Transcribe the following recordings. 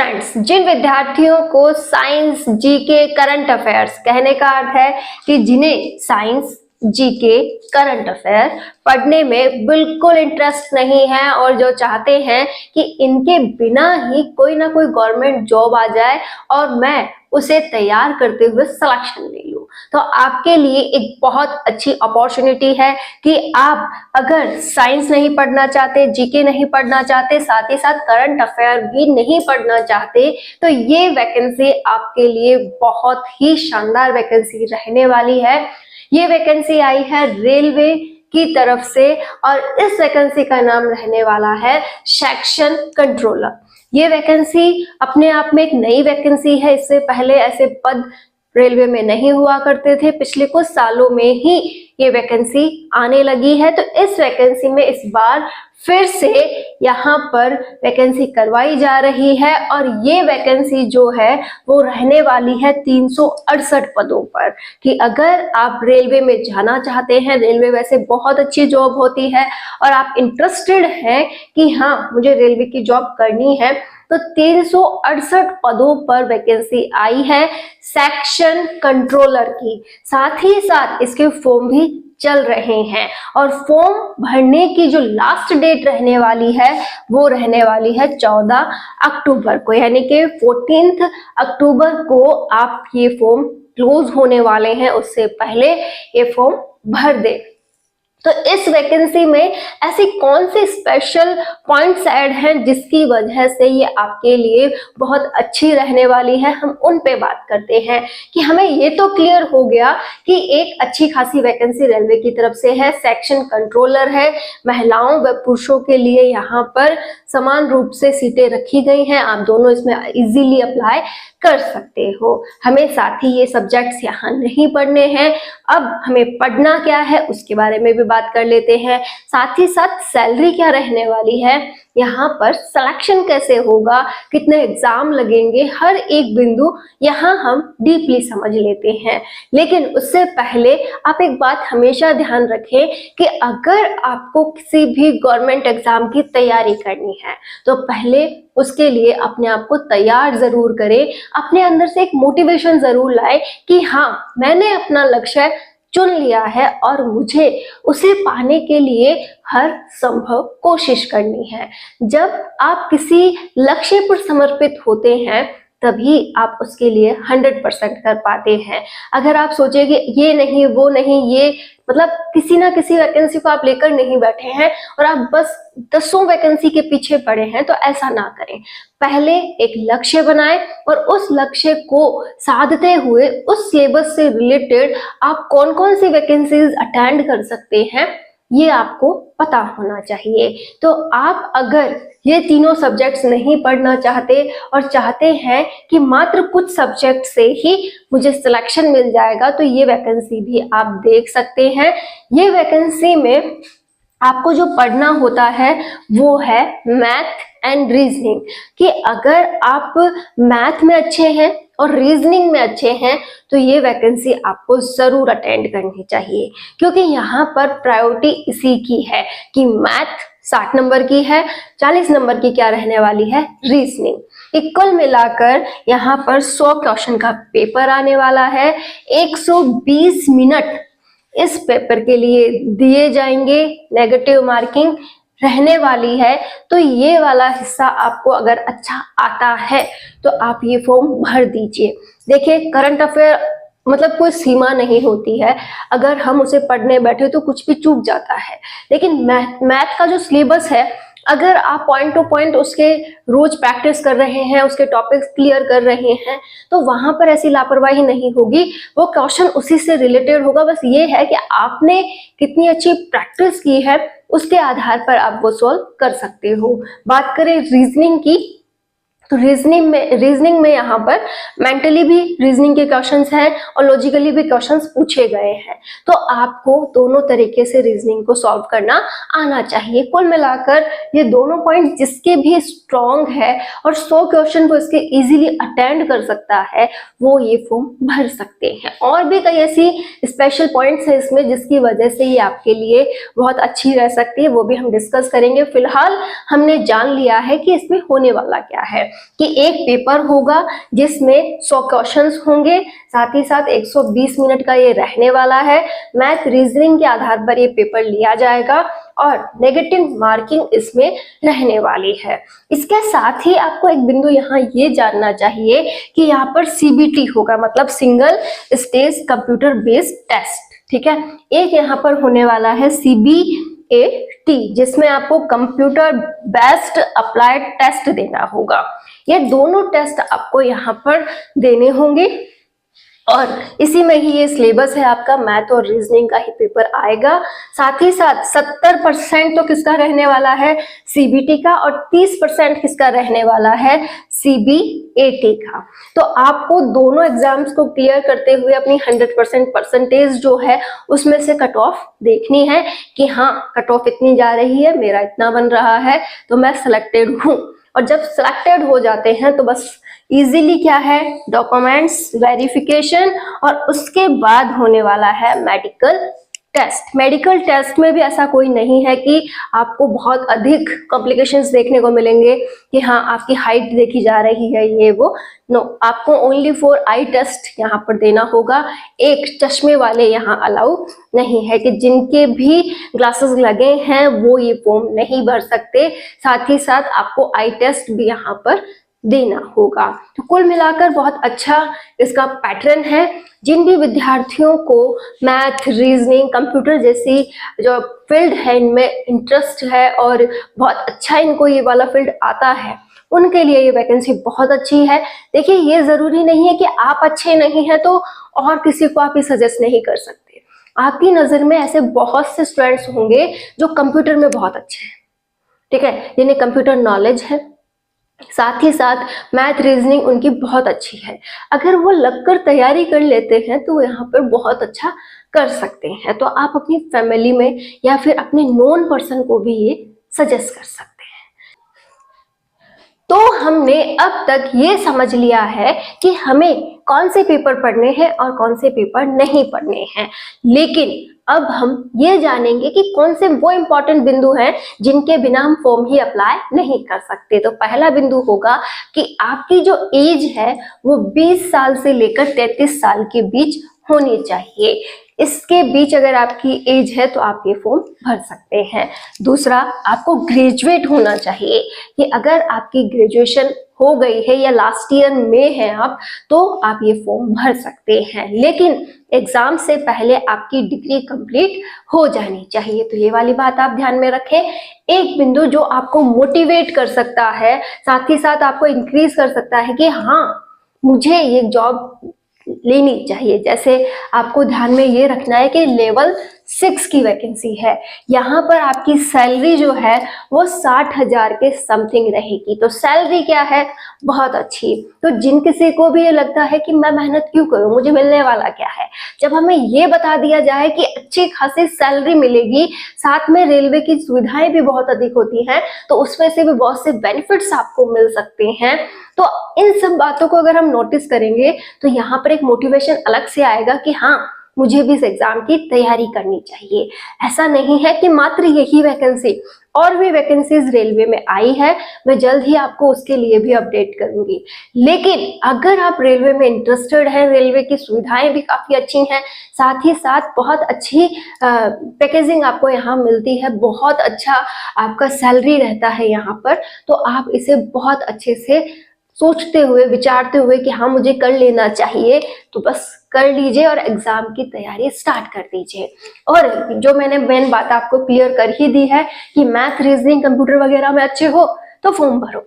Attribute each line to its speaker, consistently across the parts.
Speaker 1: Students, जिन विद्यार्थियों को science, GK, current affairs, कहने का अर्थ है कि जिन्हें साइंस, जीके, करंट अफेयर पढ़ने में बिल्कुल इंटरेस्ट नहीं है और जो चाहते हैं कि इनके बिना ही कोई ना कोई गवर्नमेंट जॉब आ जाए और मैं उसे तैयार करते हुए सिलेक्शन ले लूं, तो आपके लिए एक बहुत अच्छी अपॉर्चुनिटी है कि आप अगर साइंस नहीं पढ़ना चाहते, जीके नहीं पढ़ना चाहते, साथ ही साथ करंट अफेयर भी नहीं पढ़ना चाहते, तो ये वैकेंसी आपके लिए बहुत ही शानदार वैकेंसी रहने वाली है। ये वैकेंसी आई है रेलवे की तरफ से और इस वैकेंसी का नाम रहने वाला है सेक्शन कंट्रोलर। ये वैकेंसी अपने आप में एक नई वैकेंसी है। इससे पहले ऐसे पद रेलवे में नहीं हुआ करते थे, पिछले कुछ सालों में ही ये वैकेंसी आने लगी है। तो इस वैकेंसी में इस बार फिर से यहाँ पर वैकेंसी करवाई जा रही है और ये वैकेंसी जो है वो रहने वाली है 368 पदों पर। कि अगर आप रेलवे में जाना चाहते हैं, रेलवे वैसे बहुत अच्छी जॉब होती है और आप इंटरेस्टेड हैं कि हाँ मुझे रेलवे की जॉब करनी है, तो 368 पदों पर वैकेंसी आई है सेक्शन कंट्रोलर की। साथ ही साथ इसके फॉर्म भी चल रहे हैं और फॉर्म भरने की जो लास्ट डेट रहने वाली है वो रहने वाली है 14 अक्टूबर को, यानी कि 14 अक्टूबर को आप ये फॉर्म क्लोज होने वाले हैं, उससे पहले ये फॉर्म भर दे। तो इस वैकेंसी में ऐसी कौन सी स्पेशल पॉइंट्स ऐड हैं जिसकी वजह से ये आपके लिए बहुत अच्छी रहने वाली है, हम उन पे बात करते हैं। कि हमें ये तो क्लियर हो गया कि एक अच्छी खासी वैकेंसी रेलवे की तरफ से है, सेक्शन कंट्रोलर है, महिलाओं व पुरुषों के लिए यहाँ पर समान रूप से सीटें रखी गई हैं, आप दोनों इसमें इजीली अप्लाई कर सकते हो। हमें साथ ही ये सब्जेक्ट्स यहाँ नहीं पढ़ने हैं, अब हमें पढ़ना क्या है उसके बारे में भी बात कर लेते हैं। साथ ही साथ सैलरी क्या रहने वाली है, यहाँ पर सिलेक्शन कैसे होगा, कितने एग्जाम लगेंगे, हर एक बिंदु यहाँ हम डीपली समझ लेते हैं। लेकिन उससे पहले आप एक बात हमेशा ध्यान रखें कि अगर आपको किसी भी गवर्नमेंट एग्जाम की तैयारी करनी है तो पहले उसके लिए अपने आप को तैयार जरूर करें, अपने अंदर से एक मोटिवेशन जरूर लाए कि हाँ मैंने अपना लक्ष्य चुन लिया है और मुझे उसे पाने के लिए हर संभव कोशिश करनी है। जब आप किसी लक्ष्य पर समर्पित होते हैं तभी आप उसके लिए 100% कर पाते हैं। अगर आप सोचेंगे ये नहीं वो नहीं, ये मतलब किसी ना किसी वैकेंसी को आप लेकर नहीं बैठे हैं और आप बस 10 वैकेंसी के पीछे पड़े हैं, तो ऐसा ना करें। पहले एक लक्ष्य बनाएं और उस लक्ष्य को साधते हुए उस सिलेबस से रिलेटेड आप कौन कौन सी वैकेंसीज अटेंड कर सकते हैं ये आपको पता होना चाहिए। तो आप अगर ये तीनों सब्जेक्ट्स नहीं पढ़ना चाहते और चाहते हैं कि मात्र कुछ सब्जेक्ट से ही मुझे सिलेक्शन मिल जाएगा, तो ये वैकेंसी भी आप देख सकते हैं। ये वैकेंसी में आपको जो पढ़ना होता है वो है मैथ एंड रीजनिंग। कि अगर आप मैथ में अच्छे हैं और रीजनिंग में अच्छे हैं तो ये वैकेंसी आपको जरूर अटेंड करनी चाहिए, क्योंकि यहाँ पर प्रायोरिटी इसी की है कि मैथ 60 नंबर की है, 40 नंबर की क्या रहने वाली है, रीजनिंग। कुल मिलाकर यहाँ पर 100 क्वेश्चन का पेपर आने वाला है, 120 मिनट इस पेपर के लिए दिए जाएंगे, नेगेटिव मार्किंग रहने वाली है। तो ये वाला हिस्सा आपको अगर अच्छा आता है तो आप ये फॉर्म भर दीजिए। देखिए करंट अफेयर मतलब कोई सीमा नहीं होती है, अगर हम उसे पढ़ने बैठे तो कुछ भी चूक जाता है। लेकिन मैथ का जो सिलेबस है, अगर आप पॉइंट टू पॉइंट उसके रोज प्रैक्टिस कर रहे हैं, उसके टॉपिक्स क्लियर कर रहे हैं, तो वहां पर ऐसी लापरवाही नहीं होगी, वो क्वेश्चन उसी से रिलेटेड होगा। बस ये है कि आपने कितनी अच्छी प्रैक्टिस की है उसके आधार पर आप वो सॉल्व कर सकते हो। बात करें रीजनिंग की, तो रीजनिंग में यहाँ पर मेंटली भी रीजनिंग के क्वेश्चंस हैं और लॉजिकली भी क्वेश्चंस पूछे गए हैं, तो आपको दोनों तरीके से रीजनिंग को सॉल्व करना आना चाहिए। कुल मिलाकर ये दोनों पॉइंट जिसके भी स्ट्रॉन्ग है और 100 क्वेश्चन को इसके इजीली अटेंड कर सकता है वो ये फॉर्म भर सकते हैं। और भी कई ऐसी स्पेशल पॉइंट्स है इसमें जिसकी वजह से ये आपके लिए बहुत अच्छी रह सकती है, वो भी हम डिस्कस करेंगे। फिलहाल हमने जान लिया है कि इसमें होने वाला क्या है। कि एक पेपर होगा जिसमें 100 क्वेश्चंस होंगे, साथ ही साथ 120 मिनट का ये रहने वाला है। मैथ रीजनिंग के आधार पर ये पेपर लिया जाएगा और नेगेटिव मार्किंग इसमें रहने वाली है। इसके साथ ही आपको एक बिंदु यहाँ ये जानना चाहिए कि यहाँ पर CBT होगा, मतलब single stage computer based test. ठीक है, एक यहाँ पर होने वाला है CBAT, जिसमें आपको कंप्यूटर बेस्ड अप्लाइड टेस्ट देना होगा। ये दोनों टेस्ट आपको यहाँ पर देने होंगे और इसी में ही ये सिलेबस है आपका, मैथ और रीजनिंग का ही पेपर आएगा। साथ ही साथ 70% तो किसका रहने वाला है, CBT का, और 30% किसका रहने वाला है, CBAT का। तो आपको दोनों एग्जाम्स को क्लियर करते हुए अपनी 100% परसेंटेज जो है उसमें से कट ऑफ देखनी है कि हाँ कट ऑफ इतनी जा रही है, मेरा इतना बन रहा है, तो मैं सिलेक्टेड हूँ। और जब सिलेक्टेड हो जाते हैं तो बस इजीली क्या है, डॉक्यूमेंट्स वेरिफिकेशन और उसके बाद होने वाला है मेडिकल टेस्ट। मेडिकल टेस्ट में भी ऐसा कोई नहीं है कि आपको बहुत अधिक कॉम्प्लिकेशंस देखने को मिलेंगे कि हाँ आपकी हाइट देखी जा रही है ये वो, नो, आपको ओनली फॉर आई टेस्ट यहाँ पर देना होगा। एक चश्मे वाले यहाँ अलाउ नहीं है कि जिनके भी ग्लासेस लगे हैं वो ये फॉर्म नहीं भर सकते। साथ ही साथ आपको आई टेस्ट भी यहाँ पर देना होगा। तो कुल मिलाकर बहुत अच्छा इसका पैटर्न है। जिन भी विद्यार्थियों को मैथ, रीजनिंग, कंप्यूटर जैसी जो फील्ड है इनमें इंटरेस्ट है और बहुत अच्छा इनको ये वाला फील्ड आता है, उनके लिए ये वैकेंसी बहुत अच्छी है। देखिए, ये जरूरी नहीं है कि आप अच्छे नहीं हैं तो और किसी को आप ये सजेस्ट नहीं कर सकते। आपकी नजर में ऐसे बहुत से स्टूडेंट्स होंगे जो कंप्यूटर में बहुत अच्छे हैं, ठीक है, जिन्हें कंप्यूटर नॉलेज है, साथ ही साथ मैथ रीजनिंग उनकी बहुत अच्छी है। अगर वो लगकर तैयारी कर लेते हैं तो यहाँ पर बहुत अच्छा कर सकते हैं। तो आप अपनी फैमिली में या फिर अपने नोन पर्सन को भी ये सजेस्ट कर सकते हैं। तो हमने अब तक ये समझ लिया है कि हमें कौन से पेपर पढ़ने हैं और कौन से पेपर नहीं पढ़ने हैं, लेकिन अब हम ये जानेंगे कि कौन से वो इंपॉर्टेंट बिंदु हैं जिनके बिना हम फॉर्म ही अप्लाई नहीं कर सकते। तो पहला बिंदु होगा कि आपकी जो एज है वो 20 साल से लेकर 33 साल के बीच होनी चाहिए। इसके बीच अगर आपकी एज है तो आप ये फॉर्म भर सकते हैं। दूसरा, आपको ग्रेजुएट होना चाहिए कि अगर आपकी ग्रेजुएशन हो गई है या लास्ट ईयर में है आप, तो आप ये फॉर्म भर सकते हैं, लेकिन एग्जाम से पहले आपकी डिग्री कंप्लीट हो जानी चाहिए। तो ये वाली बात आप ध्यान में रखें। एक बिंदु जो आपको मोटिवेट कर सकता है, साथ ही साथ आपको इंक्रीज कर सकता है कि हाँ मुझे ये जॉब लेनी चाहिए, जैसे आपको ध्यान में ये रखना है कि लेवल 6 की वैकेंसी है, यहाँ पर आपकी सैलरी जो है वो 60,000 के समथिंग रहेगी। तो सैलरी क्या है, बहुत अच्छी। तो जिन किसी को भी ये लगता है कि मैं मेहनत क्यों करूं, मुझे मिलने वाला क्या है, जब हमें ये बता दिया जाए कि अच्छी खासी सैलरी मिलेगी, साथ में रेलवे की सुविधाएं भी बहुत अधिक होती हैं, तो उसमें से भी बहुत से बेनिफिट्स आपको मिल सकते हैं। तो इन सब बातों को अगर हम नोटिस करेंगे तो यहाँ पर एक मोटिवेशन अलग से आएगा कि हाँ मुझे भी इस एग्जाम की तैयारी करनी चाहिए। ऐसा नहीं है कि मात्र यही वैकेंसी, और भी वैकेंसीज रेलवे में आई है, मैं जल्द ही आपको उसके लिए भी अपडेट करूंगी। लेकिन अगर आप रेलवे में इंटरेस्टेड हैं, रेलवे की सुविधाएं भी काफी अच्छी हैं, साथ ही साथ बहुत अच्छी पैकेजिंग आपको यहाँ मिलती है, बहुत अच्छा आपका सैलरी रहता है यहाँ पर, तो आप इसे बहुत अच्छे से सोचते हुए, विचारते हुए कि हाँ मुझे कर लेना चाहिए, तो बस कर लीजिए और एग्जाम की तैयारी स्टार्ट कर दीजिए। और जो मैंने मेन बात आपको क्लियर कर ही दी है कि मैथ, रीजनिंग, कंप्यूटर वगैरह में अच्छे हो तो फॉर्म भरो।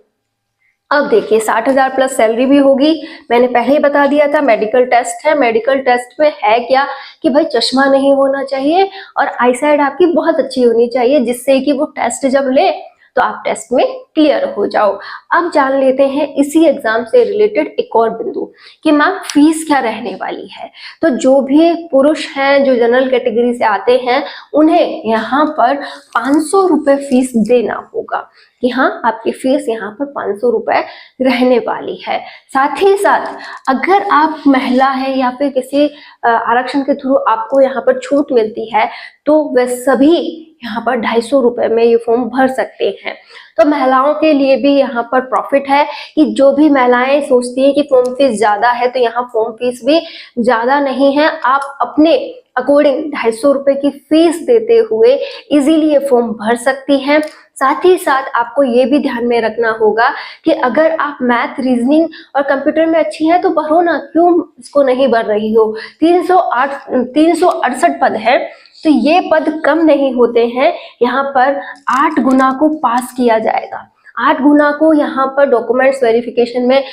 Speaker 1: अब देखिए 60,000 प्लस सैलरी भी होगी। मैंने पहले ही बता दिया था मेडिकल टेस्ट है। मेडिकल टेस्ट में है क्या कि भाई चश्मा नहीं होना चाहिए और आई साइड आपकी बहुत अच्छी होनी चाहिए, जिससे कि वो टेस्ट जब ले तो आप टेस्ट में क्लियर हो जाओ। अब जान लेते हैं इसी एग्जाम से रिलेटेड एक और बिंदु कि मैम फीस क्या रहने वाली है। तो जो भी पुरुष हैं जो जनरल कैटेगरी से आते हैं उन्हें यहाँ पर 500 रुपए फीस देना होगा। कि हाँ आपकी फीस यहाँ पर 500 रुपए रहने वाली है। साथ ही साथ अगर आप महिला है या फिर किसी आरक्षण के थ्रू आपको यहाँ पर छूट मिलती है तो वे सभी यहाँ पर 250 रुपए में ये फॉर्म भर सकते हैं। तो महिलाओं के लिए भी यहाँ पर प्रॉफिट है कि जो भी महिलाएं सोचती हैं कि फॉर्म फीस ज्यादा है तो यहाँ फॉर्म फीस भी ज्यादा नहीं है। आप अपने अकॉर्डिंग 250 रुपए की फीस देते हुए इजीली ये फॉर्म भर सकती हैं। साथ ही साथ आपको ये भी ध्यान में रखना होगा कि अगर आप मैथ, रीजनिंग और कंप्यूटर में अच्छी हैं तो भरो ना, क्यों इसको नहीं भर रही हो। 368 पद है तो ये पद कम नहीं होते हैं। यहाँ पर 8 गुना को पास किया जाएगा, 8 गुना को यहाँ पर डॉक्यूमेंट्स वेरिफिकेशन में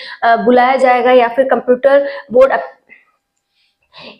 Speaker 1: बुलाया जाएगा या फिर कंप्यूटर बोर्ड।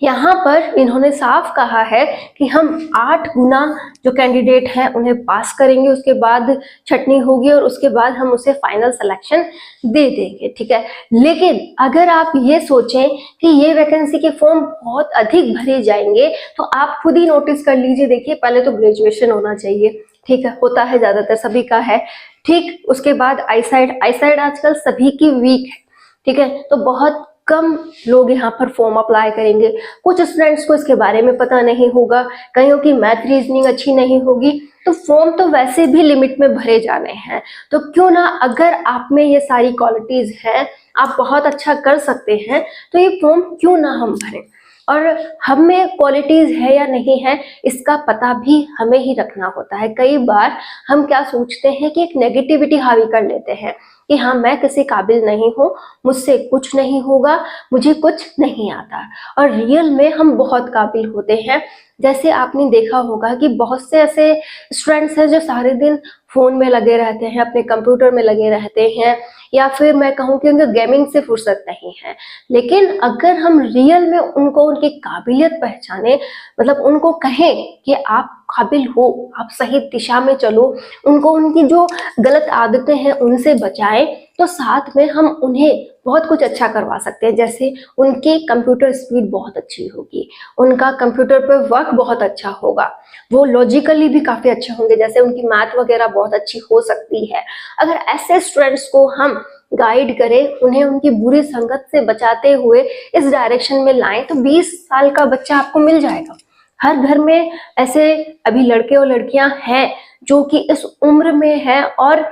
Speaker 1: यहाँ पर इन्होंने साफ कहा है कि हम 8 गुना जो कैंडिडेट हैं उन्हें पास करेंगे, उसके बाद छटनी होगी और उसके बाद हम उसे फाइनल सिलेक्शन दे देंगे, ठीक है। लेकिन अगर आप ये सोचें कि ये वैकेंसी के फॉर्म बहुत अधिक भरे जाएंगे तो आप खुद ही नोटिस कर लीजिए। देखिए पहले तो ग्रेजुएशन होना चाहिए, ठीक है, होता है ज्यादातर सभी का है, ठीक। उसके बाद आईसाइट आजकल सभी की वीक है, ठीक है, तो बहुत कम लोग यहाँ पर फॉर्म अप्लाई करेंगे। कुछ स्टूडेंट्स को इसके बारे में पता नहीं होगा, कईयों की मैथ रीजनिंग अच्छी नहीं होगी, तो फॉर्म तो वैसे भी लिमिट में भरे जाने हैं। तो क्यों ना, अगर आप में ये सारी क्वालिटीज हैं, आप बहुत अच्छा कर सकते हैं, तो ये फॉर्म क्यों ना हम भरें। और हम में क्वालिटीज है या नहीं है इसका पता भी हमें ही रखना होता है। कई बार हम क्या सोचते हैं कि एक नेगेटिविटी हावी कर लेते हैं कि हाँ मैं किसी काबिल नहीं हूँ, मुझसे कुछ नहीं होगा, मुझे कुछ नहीं आता। और रियल में हम बहुत काबिल होते हैं। जैसे आपने देखा होगा कि बहुत से ऐसे स्टूडेंट्स हैं जो सारे दिन फोन में लगे रहते हैं, अपने कंप्यूटर में लगे रहते हैं, या फिर मैं कहूँ कि उनके गेमिंग से फुर्सत नहीं है। लेकिन अगर हम रियल में उनको उनकी काबिलियत पहचाने, मतलब उनको कहें कि आप काबिल हो, आप सही दिशा में चलो, उनको उनकी जो गलत आदतें हैं उनसे बचाएं, तो साथ में हम उन्हें बहुत कुछ अच्छा करवा सकते हैं। जैसे उनकी कंप्यूटर स्पीड बहुत अच्छी होगी, उनका कंप्यूटर पर वर्क बहुत अच्छा होगा, वो लॉजिकली भी काफी अच्छे होंगे, जैसे उनकी मैथ वगैरह बहुत अच्छी हो सकती है। अगर ऐसे स्टूडेंट्स को हम गाइड करें, उन्हें उनकी बुरी संगत से बचाते हुए इस डायरेक्शन में लाएं, तो 20 साल का बच्चा आपको मिल जाएगा। हर घर में ऐसे अभी लड़के और लड़कियां हैं जो कि इस उम्र में हैं और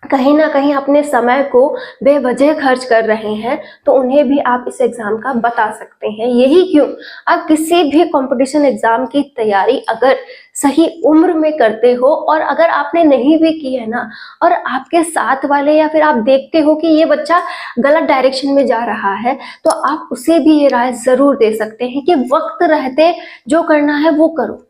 Speaker 1: कहीं ना कहीं अपने समय को बेवजह खर्च कर रहे हैं, तो उन्हें भी आप इस एग्जाम का बता सकते हैं। यही क्यों, आप किसी भी कंपटीशन एग्जाम की तैयारी अगर सही उम्र में करते हो, और अगर आपने नहीं भी की है ना, और आपके साथ वाले या फिर आप देखते हो कि ये बच्चा गलत डायरेक्शन में जा रहा है, तो आप उसे भी ये राय जरूर दे सकते हैं कि वक्त रहते जो करना है वो करो,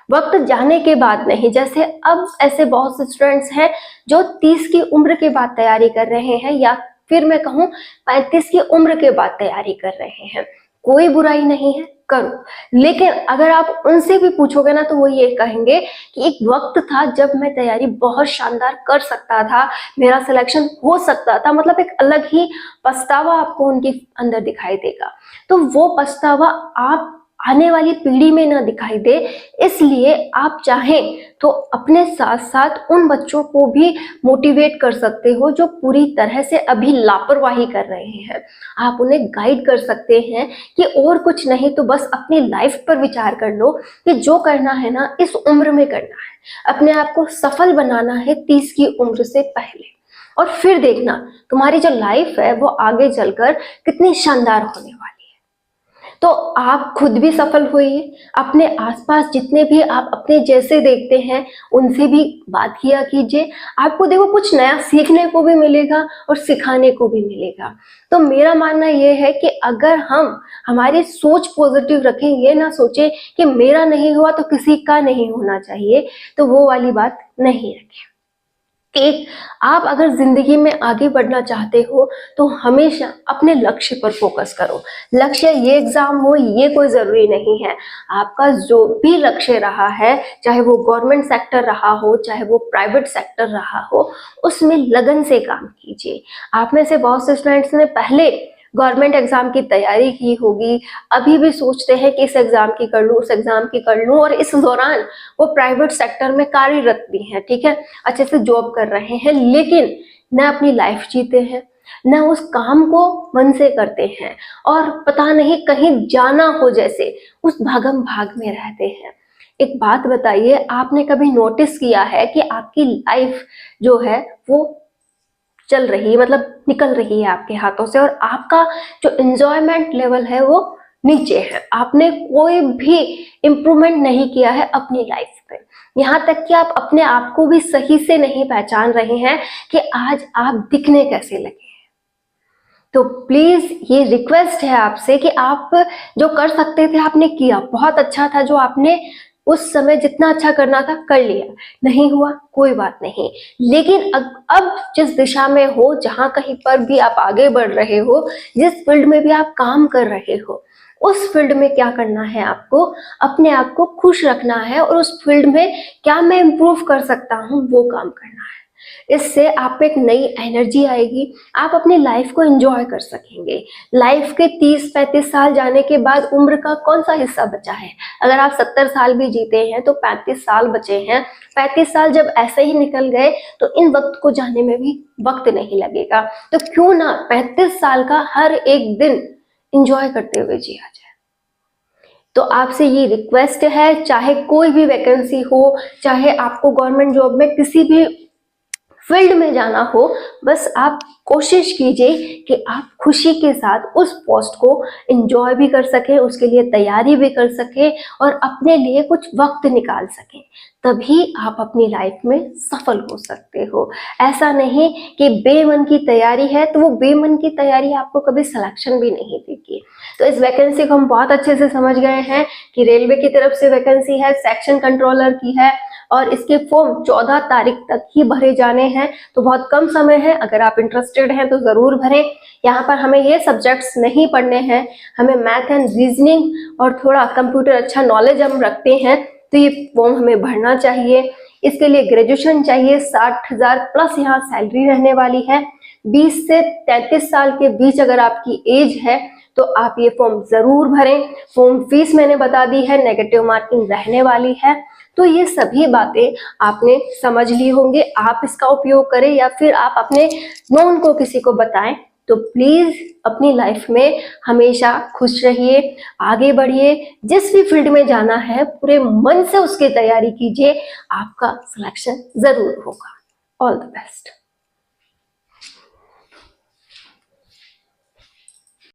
Speaker 1: वक्त जाने के बाद नहीं। जैसे अब ऐसे बहुत से स्टूडेंट्स हैं जो 30 की उम्र के बाद तैयारी कर रहे हैं, या फिर मैं कहूँ 35 की उम्र के बाद तैयारी कर रहे हैं। कोई बुराई नहीं है, करो। लेकिन अगर आप उनसे भी पूछोगे ना, तो वो ये कहेंगे कि एक वक्त था जब मैं तैयारी बहुत शानदार कर सकता था, मेरा सिलेक्शन हो सकता था। मतलब एक अलग ही पछतावा आपको उनके अंदर दिखाई देगा। तो वो पछतावा आप आने वाली पीढ़ी में ना दिखाई दे, इसलिए आप चाहें तो अपने साथ साथ उन बच्चों को भी मोटिवेट कर सकते हो जो पूरी तरह से अभी लापरवाही कर रहे हैं। आप उन्हें गाइड कर सकते हैं कि और कुछ नहीं तो बस अपनी लाइफ पर विचार कर लो कि जो करना है ना इस उम्र में करना है, अपने आप को सफल बनाना है 30 की उम्र से पहले, और फिर देखना तुम्हारी जो लाइफ है वो आगे चलकर कितनी शानदार होने वाली। तो आप खुद भी सफल होइए, अपने आसपास जितने भी आप अपने जैसे देखते हैं उनसे भी बात किया कीजिए। आपको देखो कुछ नया सीखने को भी मिलेगा और सिखाने को भी मिलेगा। तो मेरा मानना यह है कि अगर हम हमारी सोच पॉजिटिव रखें, ये ना सोचें कि मेरा नहीं हुआ तो किसी का नहीं होना चाहिए, तो वो वाली बात नहीं रखें। एक, आप अगर जिंदगी में आगे बढ़ना चाहते हो तो हमेशा अपने लक्ष्य पर फोकस करो। लक्ष्य ये एग्जाम हो ये कोई जरूरी नहीं है। आपका जो भी लक्ष्य रहा है, चाहे वो गवर्नमेंट सेक्टर रहा हो, चाहे वो प्राइवेट सेक्टर रहा हो, उसमें लगन से काम कीजिए। आप में से बहुत से स्टूडेंट्स ने पहले गवर्नमेंट एग्जाम की तैयारी की होगी, अभी भी सोचते हैं कि इस एग्जाम की कर लूँ, उस एग्जाम की कर लूँ, और इस दौरान वो प्राइवेट सेक्टर में कार्यरत भी हैं, ठीक है, अच्छे से जॉब कर रहे हैं, लेकिन न अपनी लाइफ जीते हैं, न उस काम को मन से करते हैं, और पता नहीं कहीं जाना हो जैसे उस भागम भाग में रहते हैं। एक बात बताइए, आपने कभी नोटिस किया है कि आपकी लाइफ जो है वो चल रही है, मतलब निकल रही है आपके हाथों से, और आपका जो एंजॉयमेंट लेवल है वो नीचे है, आपने कोई भी इम्प्रूवमेंट नहीं किया है अपनी लाइफ में, यहाँ तक कि आप अपने आप को भी सही से नहीं पहचान रहे हैं कि आज आप दिखने कैसे लगे। तो प्लीज ये रिक्वेस्ट है आपसे कि आप जो कर सकते थे आपने किया, बहुत अच्छा था, जो आपने उस समय जितना अच्छा करना था कर लिया, नहीं हुआ कोई बात नहीं, लेकिन अब जिस दिशा में हो, जहां कहीं पर भी आप आगे बढ़ रहे हो, जिस फील्ड में भी आप काम कर रहे हो, उस फील्ड में क्या करना है, आपको अपने आप को खुश रखना है, और उस फील्ड में क्या मैं इम्प्रूव कर सकता हूँ वो काम करना है। इससे आप एक नई एनर्जी आएगी, आप अपनी लाइफ को एंजॉय कर सकेंगे। लाइफ के 30-35 साल जाने के बाद उम्र का कौन सा हिस्सा बचा है? अगर आप 70 साल भी जीते हैं तो 35 साल बचे हैं। 35 साल जब ऐसे ही निकल गए तो इन वक्त को जाने में भी वक्त नहीं लगेगा, तो क्यों ना 35 साल का हर एक दिन एंजॉय करते हुए जिया जाए। तो आपसे ये रिक्वेस्ट है, चाहे कोई भी वैकेंसी हो, चाहे आपको गवर्नमेंट जॉब में किसी भी फील्ड में जाना हो, बस आप कोशिश कीजिए कि आप खुशी के साथ उस पोस्ट को एंजॉय भी कर सकें, उसके लिए तैयारी भी कर सकें, और अपने लिए कुछ वक्त निकाल सकें, तभी आप अपनी लाइफ में सफल हो सकते हो। ऐसा नहीं कि बेमन की तैयारी है तो वो बेमन की तैयारी आपको कभी सिलेक्शन भी नहीं देगी। तो इस वैकेंसी को हम बहुत अच्छे से समझ गए हैं कि रेलवे की तरफ से वैकेंसी है, सेक्शन कंट्रोलर की है, और इसके फॉर्म 14 तारीख तक ही भरे जाने हैं, तो बहुत कम समय है। अगर आप इंटरेस्टेड हैं तो जरूर भरें। यहाँ पर हमें ये सब्जेक्ट्स नहीं पढ़ने हैं, हमें मैथ एंड रीजनिंग और थोड़ा कंप्यूटर अच्छा नॉलेज हम रखते हैं, तो ये फॉर्म हमें भरना चाहिए। इसके लिए ग्रेजुएशन चाहिए, 60,000 प्लस यहाँ सैलरी रहने वाली है। 20 से 33 साल के बीच अगर आपकी एज है तो आप ये फॉर्म जरूर भरें। फॉर्म फीस मैंने बता दी है, नेगेटिव मार्किंग रहने वाली है। तो ये सभी बातें आपने समझ ली होंगे, आप इसका उपयोग करें या फिर आप अपने नोन को किसी को बताएं। तो प्लीज अपनी लाइफ में हमेशा खुश रहिए, आगे बढ़िए, जिस भी फील्ड में जाना है पूरे मन से उसकी तैयारी कीजिए, आपका सिलेक्शन जरूर होगा। All the best.